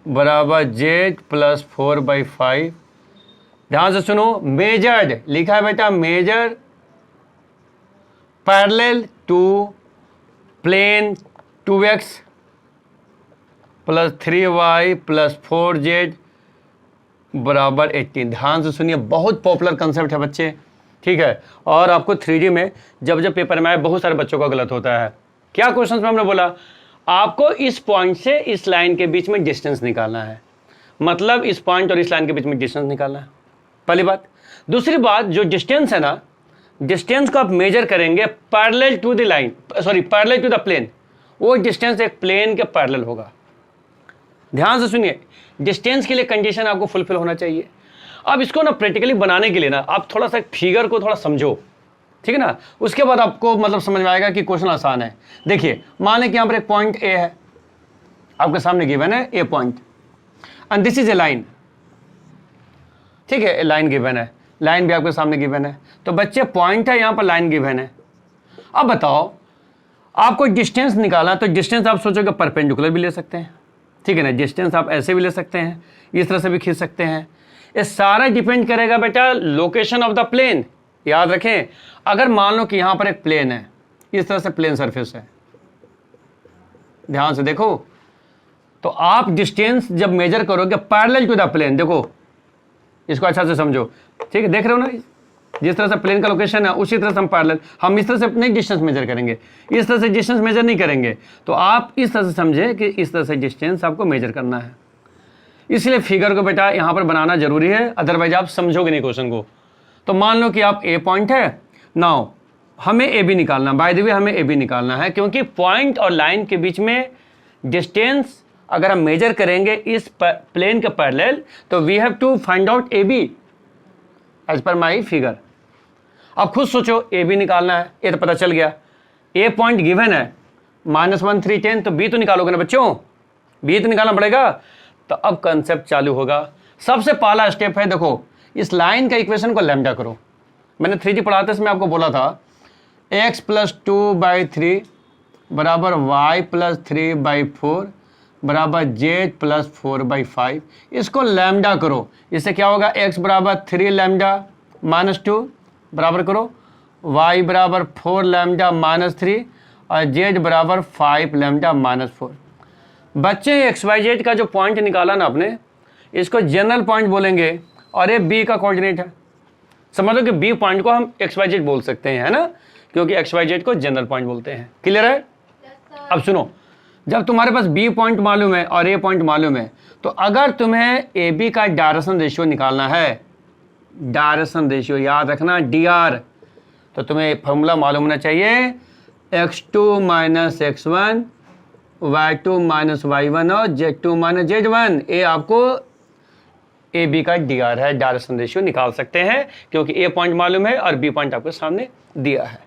बराबर z + 4/5। ध्यान से सुनो, मेजर्ड लिखा है बेटा, major parallel to plane 2x + 3y + 4z बराबर 18। ध्यान से सुनिए, बहुत पॉपुलर कंसेप्ट है बच्चे, ठीक है। और आपको 3D में जब जब पेपर में आए बहुत सारे बच्चों का गलत होता है। क्या क्वेश्चन में हमने बोला, आपको इस पॉइंट से इस लाइन के बीच में डिस्टेंस निकालना है, मतलब इस पॉइंट और इस लाइन के बीच में डिस्टेंस निकालना है, पहली बात। दूसरी बात, जो डिस्टेंस है ना, डिस्टेंस को आप मेजर करेंगे parallel to the line, sorry parallel to the plane, वो डिस्टेंस एक प्लेन के पैरेलल होगा। ध्यान से सुनिए, डिस्टेंस के लिए कंडीशन आपको फुलफिल होना चाहिए। अब इसको ना प्रैक्टिकली बनाने के लिए ना आप थोड़ा सा फिगर को थोड़ा समझो, ठीक है ना, उसके बाद आपको मतलब समझ में आएगा कि क्वेश्चन आसान है। देखिए, मान लें कि यहाँ पर एक पॉइंट ए है, आपके सामने गिवन है a point, and this is a line, ठीक है, लाइन गिवन है, लाइन भी आपके सामने गिवन है। तो बच्चे पॉइंट है, यहाँ पर लाइन गिवन है। अब बताओ, आपको डिस्टेंस निकालना, तो डिस्टेंस आप सोचोगे परपेंडिकुलर भी ले सकते हैं, ठीक है ना, डिस्टेंस आप ऐसे भी ले सकते हैं, इस तरह से भी खींच सकते हैं। ये सारा डिपेंड करेगा बेटा लोकेशन ऑफ द प्लेन। याद रखें, अगर मान लो कि यहाँ पर एक प्लेन है, इस तरह से प्लेन सरफेस है, ध्यान से देखो, तो आप डिस्टेंस जब मेजर करोगे पैरेलल टू द प्लेन, देखो इसको अच्छा से समझो, ठीक है, देख रहे हो ना, जिस तरह से प्लेन का लोकेशन है उसी तरह से हम पैरेलल, हम इस तरह से नहीं डिस्टेंस मेजर करेंगे, इस तरह से डिस्टेंस मेजर नहीं करेंगे। तो आप इस तरह से समझे कि इस तरह से डिस्टेंस आपको मेजर करना है, इसलिए फिगर को बेटा यहाँ पर बनाना जरूरी है, अदरवाइज आप समझोगे नहीं क्वेश्चन को। तो मान लो कि आप ए पॉइंट है, नाउ हमें ए बी निकालना, बाय द वे हमें ए बी निकालना है, क्योंकि पॉइंट और लाइन के बीच में डिस्टेंस अगर हम मेजर करेंगे इस प्लेन के पैरेलल, तो we have to find out A B as per my figure. अब खुद सोचो, ए बी निकालना है, ये तो पता चल गया, ए पॉइंट गिवन है -1,3,10, तो बी तो निकालोगे ना बच्चों, बी तो निकालना पड़ेगा। तो अब कंसेप्ट चालू होगा। सबसे पहला स्टेप है, देखो इस लाइन का इक्वेशन को लैम्डा करो। मैंने 3D पढ़ाते समय आपको बोला था x + 2/3 बराबर y + 3/4 बराबर z + 4/5। इसको लैम्डा करो, इससे क्या होगा, x बराबर 3 लैम्डा -2 बराबर करो y बराबर 4 लैम्डा -3 और z बराबर 5 लैम्डा -4। बच्चे XYZ का जो पॉइंट निकाला ना आपने, इसको जनरल पॉइंट बोलेंगे और ये B का कोऑर्डिनेट है। समझ लो कि B पॉइंट को हम XYZ बोल सकते हैं, है ना, क्योंकि XYZ को जनरल पॉइंट बोलते हैं। क्लियर है? अब सुनो, जब तुम्हारे पास B पॉइंट मालूम है और A पॉइंट मालूम है, तो अगर तुम्हें AB का डायरेक्शन रेशियो निकालना है, डायरेक्शन रेशियो याद रखना DR, तो तुम्हें फॉर्मूला मालूम होना चाहिए x2 - x1 y2 - y1 और z2 - z1। ये आपको ए बी का DR है, डायरेक्शन रेशियो निकाल सकते हैं, क्योंकि ए पॉइंट मालूम है और बी पॉइंट आपके सामने दिया है।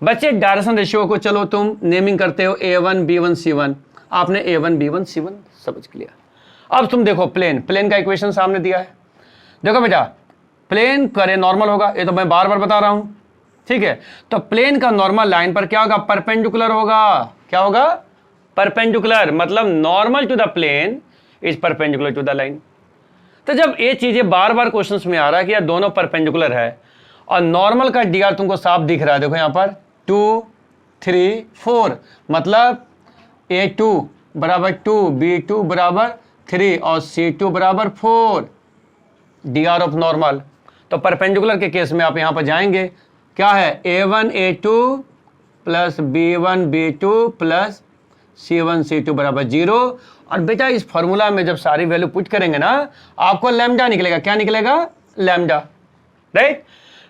बच्चे डायरेक्शन रेशियो को चलो तुम नेमिंग करते हो A1 B1 C1, आपने A1 B1 C1 समझ लिया। अब तुम देखो प्लेन का इक्वेशन सामने दिया है। देखो बेटा, प्लेन करे नॉर्मल होगा, ये तो मैं बार बार बता रहा हूं, ठीक है। तो प्लेन का नॉर्मल लाइन पर क्या होगा, परपेंडिकुलर होगा। क्या होगा, परपेंडिकुलर, मतलब normal to the plane is perpendicular to the line. तो जब ये चीजें बार बार क्वेश्चंस में आ रहा है कि यार दोनों परपेंडिकुलर है और नॉर्मल का DR तुमको साफ दिख रहा है, देखो यहाँ पर 2 3 4, मतलब A2 बराबर 2 B2 बराबर 3 और C2 बराबर 4, DR ऑफ नॉर्मल। तो परपेंडिकुलर के केस में आप यहाँ पर जाएंगे, क्या है, A1 A2 plus B1 B2 plus C1 C2 बराबर 0। और बेटा इस फॉर्मूला में जब सारी वैल्यू पुट करेंगे ना, आपको लैम्डा निकलेगा। क्या निकलेगा, लैम्डा, राइट।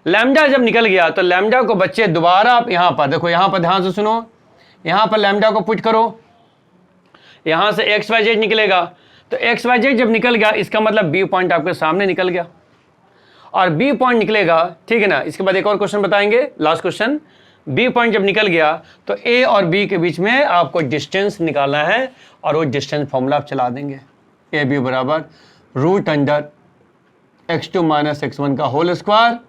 लैम्डा जब निकल गया तो लैम्डा को बच्चे दोबारा आप यहाँ पर देखो, यहाँ पर ध्यान से सुनो, यहाँ पर लैम्डा को पुट करो, यहाँ से XYZ निकलेगा। तो XYZ जब निकल गया, इसका मतलब B पॉइंट आपके सामने निकल गया। और बी पॉइंट निकलेगा, ठीक है ना। इसके बाद एक और क्वेश्चन बताएंगे, लास्ट क्वेश्चन। बी पॉइंट जब निकल गया तो ए और बी के बीच में आपको डिस्टेंस निकालना है और वो डिस्टेंस फॉर्मूला आप चला देंगे। ए बी बराबर root under x2 minus x1 का whole square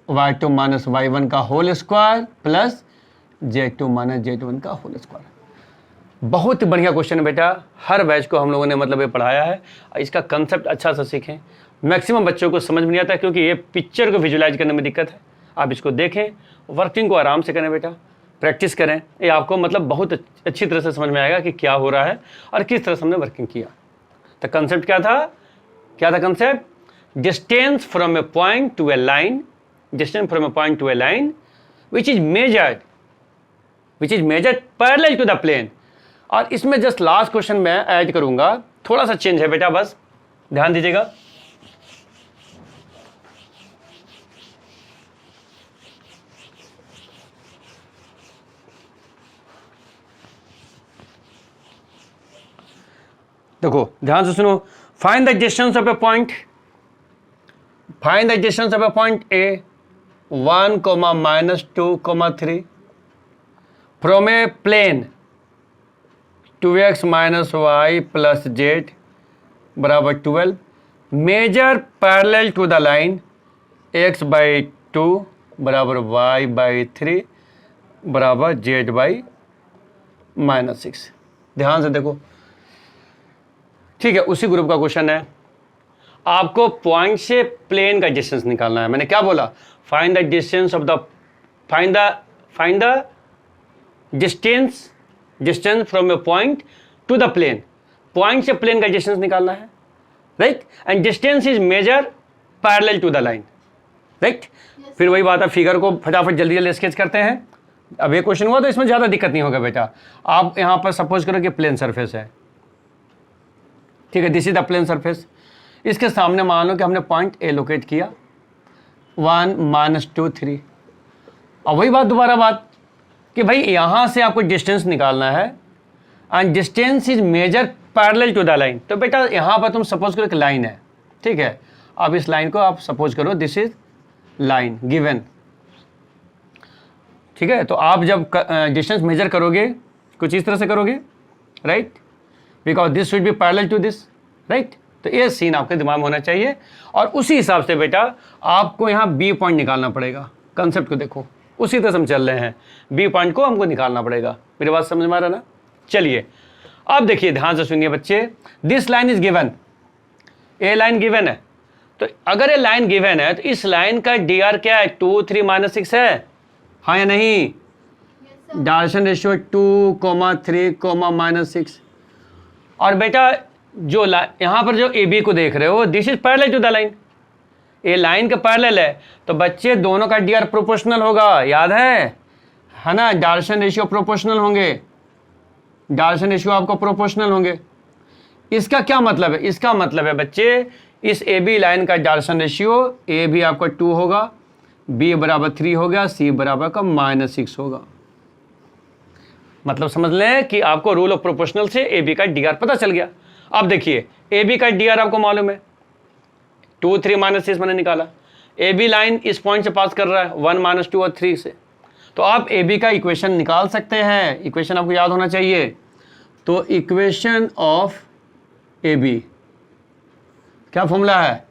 y2 minus y1 का whole square plus z2 minus z1 का होल स्क्वायर। बहुत बढ़िया क्वेश्चन है बेटा, हर बैच को हम लोगों ने मतलब ये पढ़ाया है। इसका कंसेप्ट अच्छा सा सीखें। मैक्सिमम बच्चों को समझ में नहीं आता क्योंकि ये पिक्चर को विजुलाइज करने में दिक्कत है। आप इसको देखें, वर्किंग को आराम से करें बेटा, प्रैक्टिस करें। ये आपको मतलब बहुत अच्छी तरह से समझ में आएगा कि क्या हो रहा है और किस तरह से हमने वर्किंग किया। तो कंसेप्ट क्या था concept? Distance from a point to a line, distance from a point to a line which is measured parallel to the plane. और इसमें जस्ट लास्ट क्वेश्चन मैं ऐड करूंगा, थोड़ा सा चेंज है बेटा, बस ध्यान दीजिएगा। देखो ध्यान से सुनो, find the distance of a point, find the distance of a point A 1, -2, 3 from a plane 2x minus y plus z बराबर 12, measure parallel to the line x/2 बराबर y/3 बराबर z/-6। ध्यान से देखो, ठीक है, उसी ग्रुप का क्वेश्चन है। आपको पॉइंट से प्लेन का डिस्टेंस निकालना है। मैंने क्या बोला? Find the distance of the, find the distance from a point to the plane. Point से प्लेन का डिस्टेंस निकालना है, right. And distance is measure parallel to the line, right. फिर वही बात है, फिगर को फटाफट जल्दी जल्दी स्केच करते हैं। अब ये क्वेश्चन हुआ तो इसमें ज़्यादा दिक्कत नहीं होगा बेटा। आप यहाँ पर सपोज करो कि प्लेन सरफेस है, ठीक है, this is the plane surface. इसके सामने मान लो कि हमने पॉइंट ए लोकेट किया 1, -2, 3। और वही बात, दोबारा बात कि भाई यहाँ से आपको डिस्टेंस निकालना है and distance is measure parallel to the line. तो बेटा यहाँ पर तुम सपोज करो कि लाइन है, ठीक है। अब इस लाइन को आप सपोज करो दिस इज लाइन गिवन, ठीक है। तो आप जब डिस्टेंस मेजर करोगे कुछ इस तरह से करोगे, right, because this should be parallel to this, right. तो ये सीन आपके दिमाग में होना चाहिए और उसी हिसाब से बेटा आपको यहाँ बी पॉइंट निकालना पड़ेगा। कंसेप्ट को देखो, उसी तरह से हम चल रहे हैं, बी पॉइंट को हमको निकालना पड़ेगा। मेरी बात समझ में आ रहा ना? चलिए अब देखिए, ध्यान से सुनिए बच्चे, this line is given, A line given है। तो अगर ये लाइन गिवन है तो इस लाइन का डी आर क्या है? 2, 3, -6 है, हाँ या नहीं? Direction ratio 2, 3, -6। और बेटा जो यहाँ पर जो ए बी को देख रहे हो, this is parallel to the line, ये लाइन का पैरेलल है। तो बच्चे दोनों का डी आर प्रोपोर्शनल होगा, याद है ना? डायरेक्शन रेशियो प्रोपोर्शनल होंगे, डायरेक्शन रेशियो आपको प्रोपोर्शनल होंगे। इसका क्या मतलब है? इसका मतलब है बच्चे, इस ए बी लाइन का डायरेक्शन रेशियो ए भी आपका 2 होगा, बी बराबर 3 हो गया, सी बराबर का -6 होगा। मतलब समझ लें कि आपको रूल ऑफ प्रोपोर्शनल से ए बी का डी आर पता चल गया। अब देखिए, ए बी का डी आर आपको मालूम है, 2, 3, -6 मैंने निकाला। ए बी लाइन इस पॉइंट से पास कर रहा है 1, -2 और 3 से। तो आप ए बी का इक्वेशन निकाल सकते हैं। इक्वेशन आपको याद होना चाहिए। तो इक्वेशन ऑफ ए बी क्या फॉर्मूला है?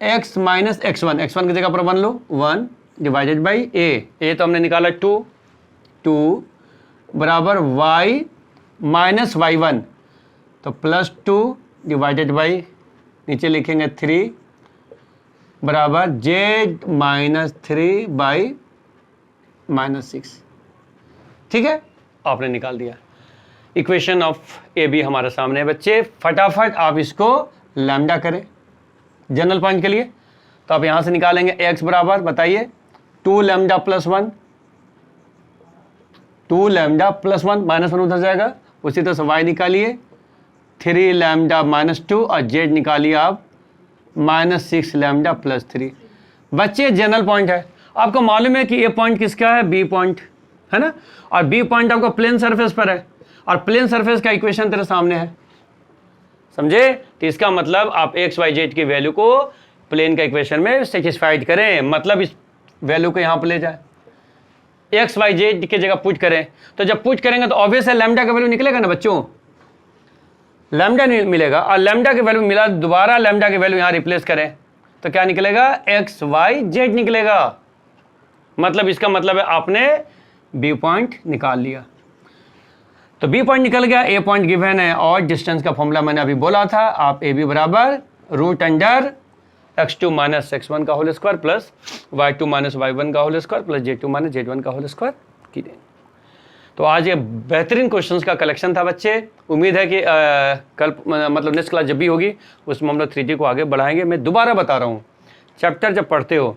x माइनस x1, x1 की जगह पर बन लो 1 डिवाइडेड बाई ए तो हमने निकाला 2 बराबर y माइनस y1, तो +2 डिवाइडेड बाई नीचे लिखेंगे 3 बराबर z-3/-6। ठीक है, आपने निकाल दिया। इक्वेशन ऑफ ए बी हमारे सामने है बच्चे। फटाफट आप इसको लैम्डा करें जनरल पॉइंट के लिए। तो आप यहां से निकालेंगे x बराबर, बताइए, 2 लैम्डा प्लस 1, 2 लैम्डा प्लस 1, -1 उधर जाएगा। उसी तरह से y निकालिए 3 लैम्डा -2 और z निकालिए आप -6 लैम्डा प्लस 3। बच्चे जनरल पॉइंट है। आपको मालूम है कि ये पॉइंट किसका है? बी पॉइंट है ना। और बी पॉइंट आपको प्लेन सरफेस पर है और प्लेन सरफेस का इक्वेशन तेरे सामने है, समझे? तो इसका मतलब आप x y z की वैल्यू को प्लेन का इक्वेशन में सेटिस्फाइड करें, मतलब इस वैल्यू को यहाँ पर ले जाए, एक्स वाई जेड की जगह पुट करें। तो जब पुट करेंगे तो ऑब्वियस है लैम्डा का वैल्यू निकलेगा ना बच्चों, लैम्डा नहीं मिलेगा, और लैम्डा के वैल्यू मिला, दोबारा लैम्डा के वैल्यू यहाँ रिप्लेस करें तो क्या निकलेगा, एक्स वाई जेड निकलेगा। मतलब इसका मतलब है आपने बी पॉइंट निकाल लिया। तो बी पॉइंट निकल गया, ए पॉइंट गिवन है, और डिस्टेंस का फॉर्मूला मैंने अभी बोला था, आप ए बी बराबर root under x2 minus x1 का whole square plus y2 minus y1 का whole square plus z2 minus z1 का होल स्क्वायर कीजिए। तो आज ये बेहतरीन क्वेश्चंस का कलेक्शन था बच्चे। उम्मीद है कि कल मतलब नेक्स्ट क्लास जब भी होगी उसमें हम लोग 3D को आगे बढ़ाएंगे। मैं दोबारा बता रहा हूँ, चैप्टर जब पढ़ते हो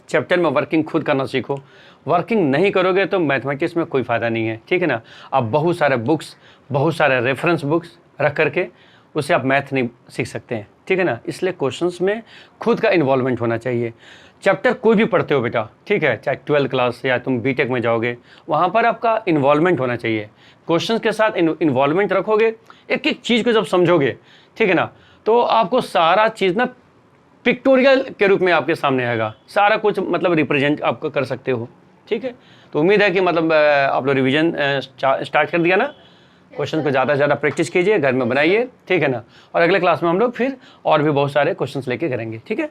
चैप्टर में वर्किंग खुद करना सीखो, वर्किंग नहीं करोगे तो मैथमेटिक्स में कोई फ़ायदा नहीं है, ठीक है ना। आप बहुत सारे बुक्स, बहुत सारे रेफरेंस बुक्स रख करके उससे आप मैथ नहीं सीख सकते हैं, ठीक है ना। इसलिए क्वेश्चंस में खुद का इन्वॉल्वमेंट होना चाहिए। चैप्टर कोई भी पढ़ते हो बेटा, ठीक है, चाहे 12th क्लास या तुम बीटेक में जाओगे, वहाँ पर आपका इन्वॉल्वमेंट होना चाहिए। क्वेश्चंस के साथ इन्वॉल्वमेंट रखोगे, एक एक चीज़ को जब समझोगे, ठीक है ना, तो आपको सारा चीज़ ना पिक्टोरियल के रूप में आपके सामने आएगा, सारा कुछ मतलब रिप्रेजेंट आपको कर सकते हो, ठीक है। तो उम्मीद है कि मतलब आप लोग रिवीजन स्टार्ट कर दिया ना, क्वेश्चन को ज़्यादा से ज़्यादा प्रैक्टिस कीजिए, घर में बनाइए, ठीक है ना। और अगले क्लास में हम लोग फिर और भी बहुत सारे क्वेश्चंस लेके करेंगे, ठीक है।